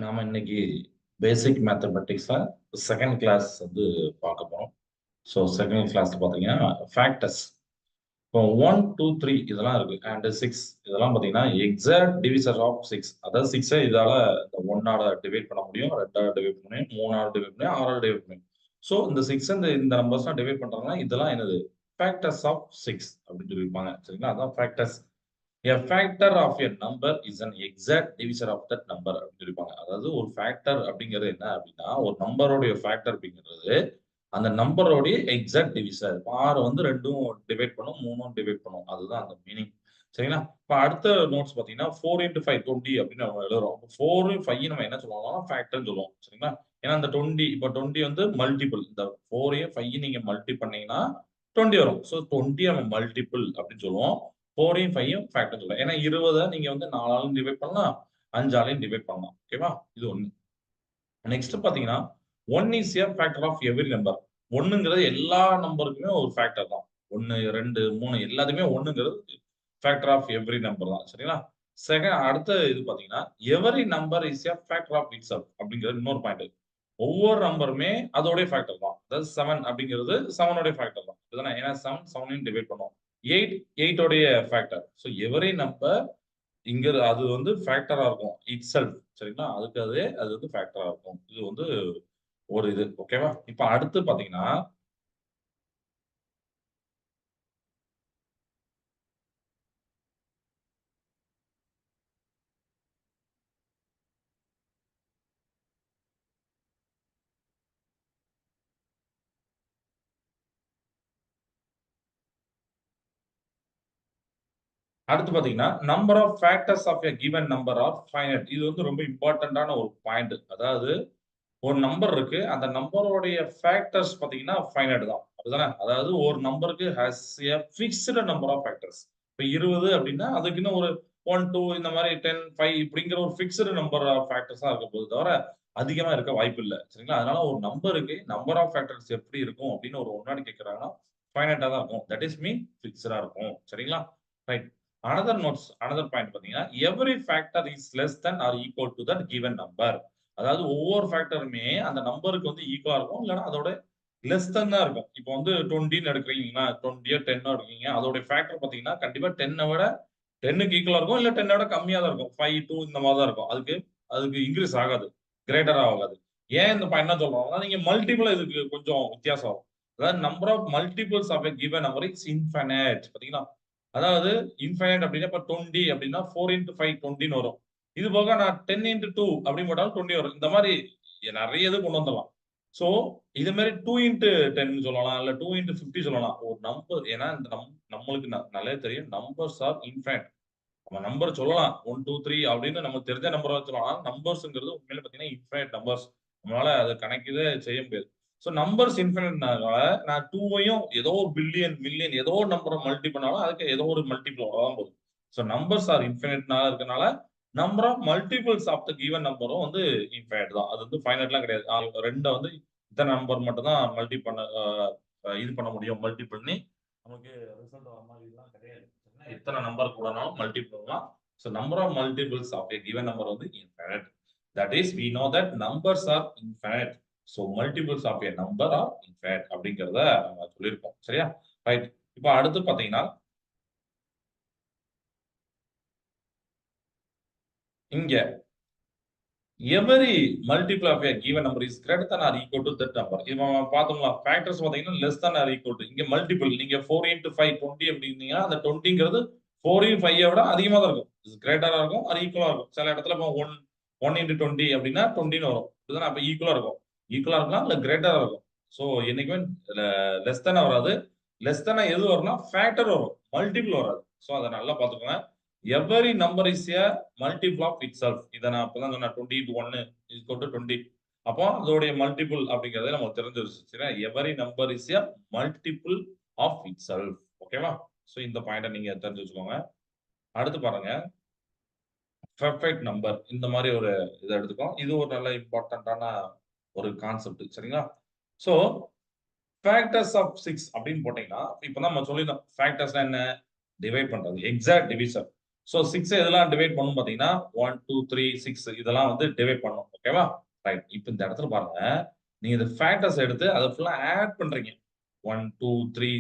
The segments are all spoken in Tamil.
நாம இன்னைக்கு பேசிக் மேத்தமெட்டிக்ஸ்ல செகண்ட் கிளாஸ் வந்து பார்க்க போறோம். ஸோ செகண்ட் கிளாஸ் பார்த்தீங்கன்னா ஃபேக்டர்ஸ். இப்போ 1, 2, 3 இதெல்லாம் இருக்கு அண்ட் 6 இதெல்லாம் பார்த்தீங்கன்னா எக்ஸாக்ட் டிவிசர் ஆஃப் 6. அதாவது 6 இதால இந்த 1ஆல டிவைட் பண்ண முடியும், 2ஆல டிவைட் பண்ண முடியும், 3ஆல டிவைட் பண்ண முடியும், 6ஆல டிவைட் பண்ண முடியும். ஸோ இந்த 6 இந்த நம்பர்ஸ்லாம் டிவைட் பண்றாங்கன்னா இதெல்லாம் என்னது ஃபேக்டர்ஸ் ஆஃப் 6 அப்படின்னு சொல்லியிருப்பாங்க. சரிங்களா? அதான் factors. A factor of a number is an exact divisor of that number அப்படின்னு சொல்லிருப்பாங்க. அதாவது ஒரு ஃபேக்டர் அப்படிங்கிறது என்ன அப்படின்னா ஒரு நம்பருடைய ஃபேக்டர் அப்படிங்கிறது அந்த நம்பரோடைய எக்ஸாக்ட் டிவிசர். 6 வந்து 2ம் டிவைட் பண்ணும், 3ம் டிவைட் பண்ணும். அதுதான் அந்த மீனிங். சரிங்களா? இப்ப அடுத்த நோட்ஸ் பாத்தீங்கன்னா 4 into 5 20 அப்படின்னு நம்ம எழுதுறோம். அப்போ 4 5 நம்ம என்ன சொல்லுவோம்னா ஃபேக்டர்னு சொல்லுவோம். சரிங்களா? ஏன்னா அந்த 20 இப்போ 20 வந்து மல்டிபிள். இந்த 4 5 நீங்க மல்டி பண்ணீங்கன்னா 20 வரும். ஸோ 20 நம்ம மல்டிபிள் அப்படின்னு சொல்லுவோம். 4 5 ஃபேக்டர் சொல்லுவோம். ஏன்னா 20 நீங்க வந்து 4ஆலும் டிவைட் பண்ணலாம், 5ஆலையும் டிவைட் பண்ணலாம். ஓகேவா? இது ஒண்ணு. நெக்ஸ்ட் பாத்தீங்கன்னா 1 is a factor of every number. 1ங்கிறது எல்லா நம்பருக்குமே ஒரு ஃபேக்டர் தான். 1 2 3 எல்லாத்துக்குமே 1ங்கிறது ஃபேக்டர் ஆஃப் எவ்ரி நம்பர் தான். சரிங்களா? அடுத்த இது பாத்தீங்கன்னா every number is a factor of itself அப்படிங்கிறது இன்னொரு பாயிண்ட். ஒவ்வொரு நம்பருமே அதோடைய ஃபேக்டர் தான். அதாவது 7 அப்படிங்கிறது 7 உடைய ஃபேக்டர் தான். இதுதானே? ஏன்னா 7 7யும் டிவைட் பண்ணும். 8 8 உடைய ஃபேக்டர். ஸோ எவரி நம்பர் இங்க அது வந்து ஃபேக்டரா இருக்கும். இட்செல்ஃப். சரிங்களா? அது வந்து ஃபேக்டரா இருக்கும். இது வந்து ஒரு இது. ஓகேவா? இப்ப அடுத்து பாத்தீங்கன்னா அடுத்து பாத்தீங்கன்னா number of factors of a given number are finite. இது வந்து ரொம்ப இம்பார்ட்டன்டான ஒரு பாயிண்ட். அதாவது ஒரு நம்பர் இருக்கு. அந்த நம்பரோடைய ஃபேக்டர்ஸ் பாத்தீங்கன்னா ஃபைனைட் தான். அப்படிதானே? அதாவது ஒரு நம்பருக்கு has a fixed number of factors. இப்ப 20 அப்படின்னா அதுக்குன்னு ஒரு 1 2 இந்த மாதிரி 10 5 இப்படிங்கிற ஒரு ஃபிக்ஸ்டு நம்பர் ஆஃப் ஃபேக்டர்ஸா இருக்க போது தவிர அதிகமா இருக்க வாய்ப்பு இல்ல. சரிங்களா? அதனால ஒரு நம்பருக்கு நம்பர் ஆஃப் ஃபேக்டர்ஸ் எப்படி இருக்கும் அப்படின்னு ஒரு முன்னாடி கேட்கறாங்கன்னா ஃபைனைட்டா தான் இருக்கும். தட் இஸ் மீன் ஃபிக்ஸ்டா இருக்கும். சரிங்களா? ரைட். அனதர் பாயிண்ட் பாத்தீங்கன்னா every factor is less than or equal to that given number. அதாவது ஒவ்வொரு ஃபேக்டருமே அந்த நம்பருக்கு வந்து ஈக்குவலா இருக்கும். இல்லைன்னா அதோட லெஸ் தென் தான் இருக்கும். இப்போ வந்து 20ன்னு எடுக்கிறீங்கன்னா 20 10 எடுக்கீங்க அதோட ஃபேக்டர் பாத்தீங்கன்னா கண்டிப்பா 10 விட 10க்கு ஈக்குவலா இருக்கும். இல்ல 10 விட கம்மியா தான் இருக்கும். 5 2 இந்த மாதிரி தான் இருக்கும். அதுக்கு இன்க்ரீஸ் ஆகாது. கிரேட்டரா ஆகாது. ஏன் இந்த பாயிண்ட் என்ன சொல்றோம்னா நீங்க மல்டிபிள் இதுக்கு கொஞ்சம் வித்தியாசம் ஆகும். அதாவது number of multiples of a given number is infinite. பாத்தீங்களா? அதாவது இன்ஃபைனைட் அப்படின்னா இப்ப 20 அப்படின்னா 4 into 5 20ன்னு வரும். இது போக நான் 10 into 2 அப்படின்னு போட்டாலும் 20 வரும். இந்த மாதிரி நிறைய இது கொண்டு வந்துடலாம். சோ இது மாதிரி 2 into 10 சொல்லலாம், இல்ல 2 into 50 சொல்லலாம். ஒரு நம்பர் ஏன்னா இந்த நம்மளுக்கு நல்லா தெரியும் நம்பர்ஸ் ஆர் இன்ஃபைனைட். நம்ம நம்பர் சொல்லலாம் 1 2 3 அப்படின்னு நமக்கு தெரிஞ்ச நம்பர் சொல்லலாம். நம்பர்ஸ்ங்கிறது உண்மையில பாத்தீங்கன்னா இன்ஃபைனைட் நம்பர்ஸ். நம்மளால அதை கணக்கிலே செய்ய முடியாது. சோ நம்பர்ஸ் இன்ஃபைனைட்னால நான் 2வையும் ஏதோ ஒரு பில்லியன் மில்லியன் ஏதோ ஒரு நம்பரை மல்டி பண்ணாலும் அதுக்கு ஏதோ ஒரு மல்டிபிள் வரதான் போகுது. சோ நம்பர்ஸ் ஆர் இன்ஃபைனைட்னால இருக்கனால number of multiples of the given நம்பரும் வந்து இன்ஃபைனைட் தான். அது வந்து ஃபைனைட்லாம் கிடையாது. ரெண்டை வந்து இத்தனை நம்பர் மட்டும் தான் மல்டி பண்ண இது பண்ண முடியும். மல்டி பண்ணி நமக்கு ரிசல்ட் வர மாதிரி இதெல்லாம் கிடையாது. எத்தனை நம்பர் கூடனாலும் மல்டிபிள் பண்ணலாம். So number of multiples of a given number வந்து infinite. That is we know that numbers are infinite. So multiples of a number are infinite அப்படிங்கறத நம்ம சொல்லியிருக்கோம். சரியா? ரைட். இப்போ அடுத்து பாத்தீங்கன்னா இங்க every multiple of a given number is greater than or equal to that number. இப்போ பார்த்தோம்ல ஃபேக்டர்ஸ் பாத்தீங்கன்னா less than or equal to. இங்க மல்டிபிள் நீங்க 4 into 5 20 அப்படின்னீங்கன்னா அந்த 20ங்கிறது 4 5 விட அதிகமா தான் இருக்கும். இது கிரேட்டரா இருக்கும் அது ஈக்குவலா இருக்கும். சில இடத்துல இப்போ 1 into 20 அப்படின்னா 20ன்னு வரும். இதுதான் அப்ப ஈக்குவலா இருக்கும். ஈக்குவலா இருக்கலாம் இல்ல கிரேட்டரா இருக்கும். சோ என்னைக்குமே லெஸ் தானே வராது. லெஸ் தானே எது வரும்னா ஃபேக்டர் வரும். மல்டிபிள் வராது. சோ அதை நல்லா பாத்துக்கோங்க. Every number is a multiple of itself. இதை நான் அப்பதான் சொன்னேன் 20 into 1 is equal to 20. அப்போ அதோடைய மல்டிபிள் அப்படிங்கறத நமக்கு தெரிஞ்சிருச்சு. Every number is a multiple of itself. ஓகேவா? சோ இந்த பாயிண்ட நீங்க தெரிஞ்சு வச்சுக்கோங்க. அடுத்து பாருங்க பெர்ஃபெக்ட் நம்பர். இந்த மாதிரி ஒரு இதை எடுத்துக்கோம். இது ஒரு நல்ல இம்பார்ட்டன்டான ஒரு கான்செப்ட். சரிங்களா? சோ ஃபேக்டர்ஸ் ஆஃப் 6 அப்படின்னு போட்டீங்கன்னா இப்பதான் நம்ம சொல்லியிருந்தோம் ஃபேக்டர்ஸ்னா என்ன டிவைட் பண்றது எக்ஸாக்ட் டிவிசர். ஸோ 6 இதெல்லாம் டிவைட் பண்ணும் பார்த்தீங்கன்னா 1 2 3 6 இதெல்லாம் வந்து டிவைட் பண்ணும். ஓகேவா? ரைட். இப்போ இந்த இடத்துல பாருங்க. நீங்க இந்த ஃபேக்டர்ஸ் எடுத்து அதை ஃபுல்லா ஆட் பண்றீங்க. 1 2 3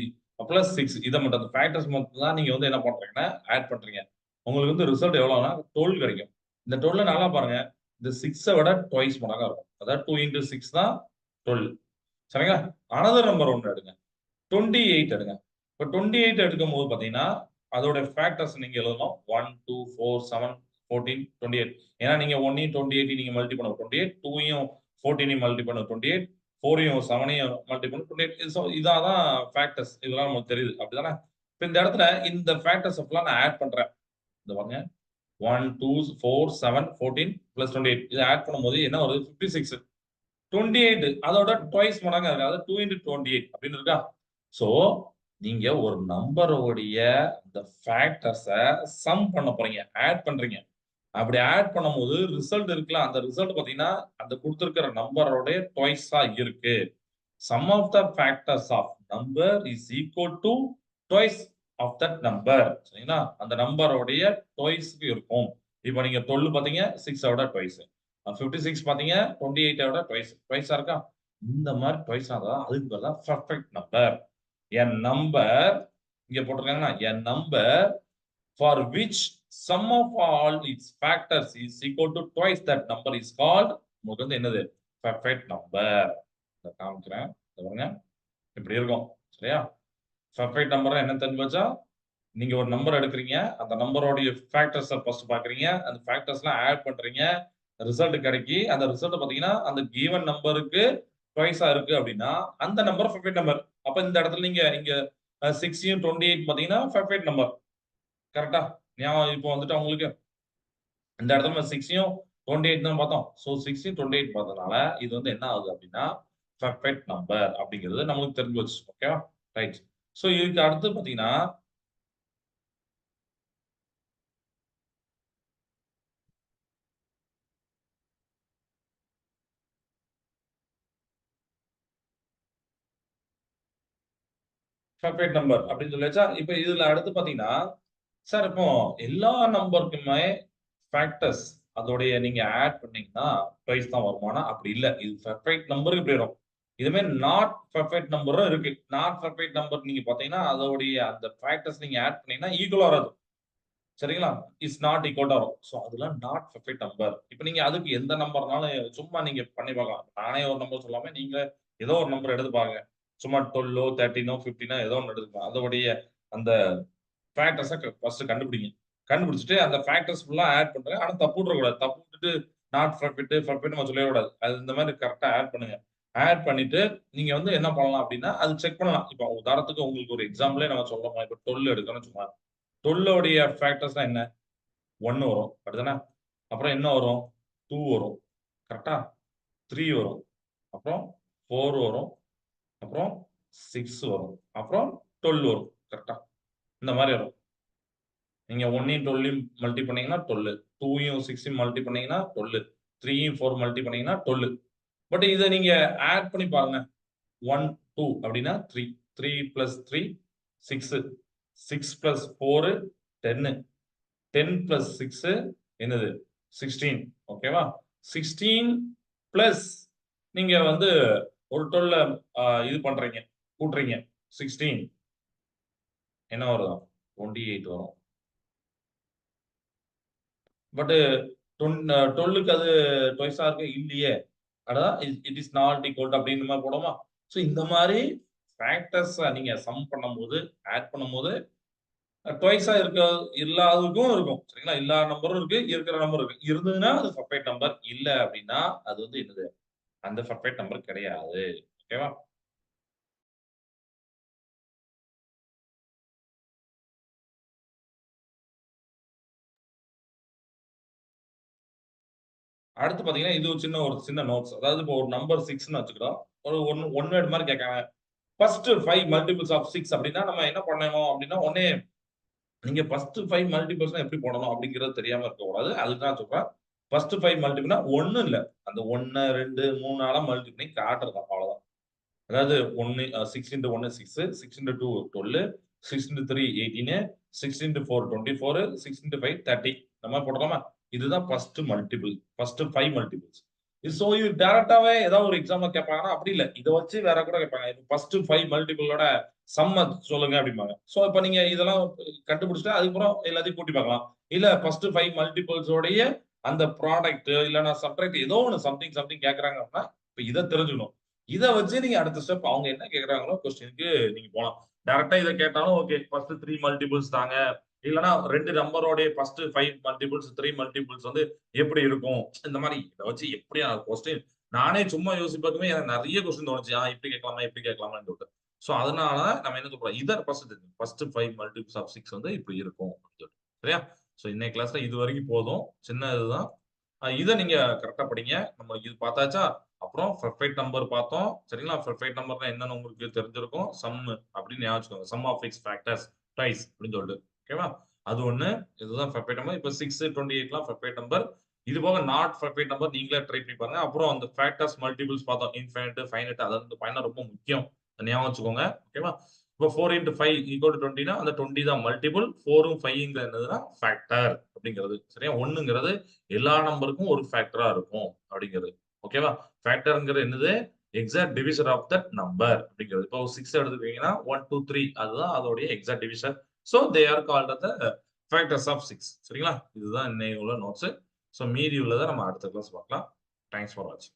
பிளஸ் 6 இதை மட்டும் அந்த ஃபேக்டர்ஸ் மட்டும் தான் நீங்க வந்து என்ன பண்றீங்கன்னா ஆட் பண்றீங்க. உங்களுக்கு வந்து ரிசல்ட் எவ்வளவுனா 12 கிடைக்கும். இந்த 12 நல்லா பாருங்க. இந்த 6 விட ட்வைஸ் மடங்கா இருக்கும். அதாவது 2 into 6 தான் 12. சரிங்களா? அனதர் நம்பர் ஒன்று எடுங்க. 28 எடுங்க. இப்போ 28 எடுக்கும்போது பார்த்தீங்கன்னா அதோட ஃபேக்டர்ஸ் நீங்க எழுதணும். 1 2 4 7 14 28. ஏன்னா நீங்க 1 28 நீங்க மல்டி பண்ண 28, 2 14 மல்டி பண்ண 28, 4 7 மல்டி பண்ண 28. ஸோ இதான் ஃபேக்டர்ஸ். இதெல்லாம் நமக்கு தெரியுது. அப்படிதானே? இப்போ இந்த இடத்துல இந்த ஃபேக்டர்ஸ் எல்லாம் நான் ஆட் பண்றேன். இந்த பாருங்க 1 2 4 7 14 பிளஸ் 28 இதை ஆட் பண்ணும்போது என்ன வருது 56. 28 அதோட ட்வைஸ் மடங்கா இருக்கு. அதாவது 2 into 28 அப்படின்னு இருக்கா? சோ நீங்க ஒரு நம்பரோடைய அந்த ஃபேக்டர்ஸ சம் பண்ண போறீங்க. ஆட் பண்றீங்க. அப்படி ஆட் பண்ணும்போது ரிசல்ட் இருக்குல்ல, அந்த ரிசல்ட் பார்த்தீங்கன்னா, அந்த குடுத்திருக்கிற நம்பரோட ட்வைஸா இருக்கு. Sum of the factors of number is equal to twice of that number. சரிங்களா? அந்த நம்பரோடைய ட்வைஸ்க்கு இருக்கும். இப்போ நீங்க 12 பார்த்தீங்க, 6 ஓட ட்வைஸ். 56 பார்த்தீங்க, 28 ஓட ட்வைஸ். ட்வைஸா இருக்கா? இந்த மாதிரி ட்வைஸா தான் அதுக்கு பேர் தான் பெர்ஃபெக்ட் நம்பர். A number இங்க போட்டிருக்காங்கன்னா a number for which sum of all its factors is equal to twice that number is called உங்களுக்கு வந்து என்னது perfect number. இத காமிக்கிறேன். இத பாருங்க. இப்படி இருக்கும். சரியா? perfect number என்ன தெரிஞ்சு வச்சா நீங்க ஒரு நம்பர் எடுக்குறீங்க. அந்த நம்பரோட ஃபேக்டர்ஸ ஃபர்ஸ்ட் பார்க்குறீங்க. அந்த ஃபேக்டர்ஸ்லாம் ஆட் பண்றீங்க. ரிசல்ட் கிடைக்கி அந்த ரிசல்ட் பார்த்தீங்கன்னா அந்த கிவன் நம்பருக்கு ட்வைஸா இருக்கு அப்படின்னா அந்த நம்பர் பெர்ஃபெக்ட் நம்பர். அப்ப இந்த இடத்துல நீங்க இங்க 6 28 பார்த்தீங்கன்னா பெர்ஃபெக்ட் நம்பர். கரெக்ட்டா? ஞாபகம் இப்போ வந்துட்டு உங்களுக்கு இந்த இடத்துல 6 28 தான் பார்த்தோம். சோ 6 28 பார்த்தனால இது வந்து என்ன ஆகுது அப்படின்னா பெர்ஃபெக்ட் நம்பர் அப்படிங்கிறது நமக்கு தெரிஞ்சு வச்சு. ஓகேவா? ரைட். சோ இதுக்கு அடுத்து பார்த்தீங்கன்னா பெர்ஃபெக்ட் நம்பர் அப்படின்னு சொல்லியாச்சா? இப்ப இதுல அடுத்து பாத்தீங்கன்னா, சார் இப்போ எல்லா நம்பருக்குமே ஃபேக்டர்ஸ் அதோடைய நீங்க ஆட் பண்ணீங்கன்னா ட்வைஸ் தான் வருமானா? அப்படி இல்ல. இது பெர்ஃபெக்ட் நம்பருக்கு இப்படி வரும். இதுவே நாட் பெர்ஃபெக்ட் நம்பரும் இருக்கு. நாட் பெர்ஃபெக்ட் நம்பர் நீங்க பாத்தீங்கன்னா, அதோடைய அந்த ஃபேக்டர்ஸ் நீங்க ஆட் பண்ணீங்கன்னா ஈக்குவலா வராது. சரிங்களா? இஸ் நாட் ஈக்குவல் வரும். சோ அதெல்லாம் நாட் பெர்ஃபெக்ட் நம்பர். இப்ப நீங்க அதுக்கு எந்த நம்பர்னாலும் சும்மா நீங்க பண்ணி பார்க்கலாம். நானே ஒரு நம்பர் சொல்லாம நீங்க ஏதோ ஒரு நம்பர் எடுத்து பாருங்க. சும்மா 12 13 15 ஏதோ ஒண்ணு எடுத்துக்கலாம். அதோடைய அந்த ஃபேக்டர்ஸ ஃபர்ஸ்ட் கண்டுபிடிங்க. கண்டுபிடிச்சுட்டு அந்த ஃபேக்டர்ஸ் ஃபுல்லா ஆட் பண்றேன். ஆனா தப்பு விட்டுறக்கூடாது. தப்பு விட்டுட்டு நாட் பெர்ஃபெக்ட் பெர்ஃபெக்ட்னு சொல்லவே கூடாது. அது இந்த மாதிரி கரெக்ட்டா ஆட் பண்ணுங்க. ஆட் பண்ணிட்டு நீங்க வந்து என்ன பண்ணலாம் அப்படின்னா, அது செக் பண்ணலாம். இப்ப உதாரணத்துக்கு உங்களுக்கு ஒரு எக்ஸாம்பிளே நம்ம சொல்லலாம். இப்ப 12 எடுக்கணும்னு சும்மா 12 உடைய ஃபேக்டர்ஸ்னா என்ன? 1 வரும். அப்படிதானே? அப்புறம் என்ன வரும்? 2 வரும். கரெக்ட்டா? 3 வரும். அப்புறம் 4 வரும். அப்புறம் 6 வரும். அப்புறம் 12 வரும். கரெக்ட்டா? இந்த மாரி வரும். நீங்க 1யும் 12யும் மல்டி பண்ணீங்கன்னா 12, 2யும் 6யும் மல்டி பண்ணீங்கன்னா 12, 3யும் 4 மல்டி பண்ணீங்கன்னா 12. பட் இத நீங்க ஆட் பண்ணி பாருங்க. 1, 2 அப்படின்னா 3, 3 பிளஸ் 3 6, 6 பிளஸ் 4 10, 10 பிளஸ் 6 என்னது 16. ஓகேவா? 16 பிளஸ் நீங்க வந்து ஒரு 12 இது பண்றீங்க. கூட்டுறீங்க. 16 என்ன வரும்? 28 வரும். பட் 12க்கு அது ட்வைஸா இருக்கு இல்லையே. அதான் இட் இஸ் நாட் ஈக்குவல் அப்படின்னு மாதிரி போடுமா? சோ இந்த மாதிரி ஃபேக்டர்ஸ் நீங்க சம் பண்ணும்போது, ஆட் பண்ணும்போது ட்வைஸா இருக்க இல்லாததுக்கும் இருக்கும். சரிங்களா? இல்லாத நம்பரும் இருக்கு, இருக்கிற நம்பரும் இருக்கு. இருந்ததுன்னா அது பெர்ஃபெக்ட் நம்பர். இல்ல அப்படின்னா அது வந்து என்னது? அந்த பெர்ஃபெக்ட் நம்பர் கிடையாது. ஓகேவா? அடுத்து பாத்தீங்கன்னா, இது ஒரு சின்ன நோட்ஸ். அதாவது இப்போ ஒரு நம்பர் 6ன்னு வச்சுக்கிறோம். ஒரு ஒன் வேர்ட் மாரி கேட்கறாங்க. ஃபர்ஸ்ட் 5 மல்டிபிள்ஸ் ஆஃப் 6 அப்படின்னா நம்ம என்ன பண்ணணும் அப்படின்னா, உடனே நீங்க ஃபர்ஸ்ட் 5 மல்டிபிள்ஸ்னா எப்படி போடணும் அப்படிங்கிறது தெரியாம இருக்கக்கூடாது. அதுக்கு தான் சொல்றேன். ஃபர்ஸ்ட் 5 மல்டிபிள்னா 1 இல்ல. அந்த 1, 2, 3 ஆல மல்டி பண்ணி காட்டுறது அவ்வளவுதான். அதாவது 1 6 into 1 6, 6 into 2 12, 6 into 3 18, 6 into 4 24, 6 into 5 30. நம்ம போடலாமா? இதுதான் first multiple, first 5 multiples. So இது டைரக்டாவே ஏதாவது ஒரு எக்ஸாம்ல கேட்பாங்கன்னா அப்படி இல்ல. இத வச்சு வேற கூட கேட்பாங்க. ஃபர்ஸ்ட் 5 மல்டிபிளோட சம்ம சொல்லுங்க அப்படிம்பாங்க. சோ இப்ப நீங்க இதெல்லாம் கண்டுபிடிச்சிட்டு அதுக்கப்புறம் எல்லாத்தையும் கூட்டி பார்க்கலாம். இல்ல ஃபர்ஸ்ட் 5 மல்டிபிள்ஸ் உடைய அந்த ப்ராடக்ட் இல்லனா சப்ட்ராக்ட் ஏதோ ஒன்னு சம்திங் சம்திங் கேக்குறாங்க அப்படின்னா இப்ப இத தெரிஞ்சுக்கணும். இத வச்சு நீங்க அடுத்த ஸ்டெப் அவங்க என்ன கேக்குறாங்களோ क्वेश्चनக்கு நீங்க போலாம். டைரக்டா இத கேட்டாலும் ஓகே ஃபர்ஸ்ட் 3 மல்டிபிள்ஸ் தாங்க. இல்லனா ரெண்டு நம்பரோட ஃபர்ஸ்ட் 5 மல்டிபிள்ஸ் 3 மல்டிபிள்ஸ் வந்து எப்படி இருக்கும்? இந்த மாதிரி இத வச்சு எப்படியா क्वेश्चन நானே சும்மா யோசிப்பதுமே எனக்கு நிறைய क्वेश्चन தோணுச்சு. இப்படி கேட்கலாமா, இப்படி கேட்கலாமான்னு சொல்லிட்டு. சோ அதனால நம்ம என்ன சொல்றோம்? இத ஃபர்ஸ்ட் 5 மல்டிபிள்ஸ் ஆஃப் 6 வந்து இப்படி இருக்கும் அப்படின்னு சொல்லிட்டு. சரியா? சோ இன்னைக்கு கிளாஸ்ல இது வரைக்கும் போதும். சின்ன இதுதான். இத நீங்க கரெக்ட்டா படிங்க. நம்ம இது பார்த்தாச்சா? அப்புறம் பெர்ஃபெக்ட் நம்பர் பார்த்தோம். சரிங்களா? பெர்ஃபெக்ட் நம்பர்னா என்னன்னு உங்களுக்கு தெரிஞ்சிருக்கும். சம் அப்படின்னு ஞாபகம் வச்சுக்கோங்க. Sum of x factors twice அப்படின்னு சொல்லிட்டு. ஓகேவா? அது ஒண்ணு. இதுதான் பெர்ஃபெக்ட் நம்பர். இப்ப 6, 28லாம் பெர்ஃபெக்ட் நம்பர். இது போக நாட் பெர்ஃபெக்ட் நம்பர் நீங்களே ட்ரை பண்ணி பாருங்க. அப்புறம் அந்த ஃபேக்டர்ஸ் மல்டிபிள்ஸ் பார்த்தோம். இன்ஃபைனைட், ஃபைனைட் அது வந்து பயணம் ரொம்ப முக்கியம். அத ஞாபகம் வச்சுக்கோங்க. ஓகேவா? இப்போ 4 into 5 equal to 20 னா அந்த 20 தான் மல்டிபிள். 4ம் 5ங்கிறது என்னதுன்னா ஃபேக்டர் அப்படிங்கிறது. சரியா? 1ங்கிறது எல்லா நம்பருக்கும் ஒரு ஃபேக்டரா இருக்கும் அப்படிங்கிறது. ஓகேவா? ஃபேக்டர்ங்கிறது என்னது? Exact division of that number அப்படிங்கிறது. இப்போ 6 எடுத்துக்கிட்டீங்கன்னா 1, 2, 3 அதுதான் அதோடைய exact division. So they are called the factors of 6. சரிங்களா? இதுதான் இன்னைக்கு உள்ள நோட்ஸ். சோ மீதி உள்ளத நம்ம அடுத்த கிளாஸ் பார்க்கலாம். தேங்க்ஸ் ஃபார் வாட்சிங்.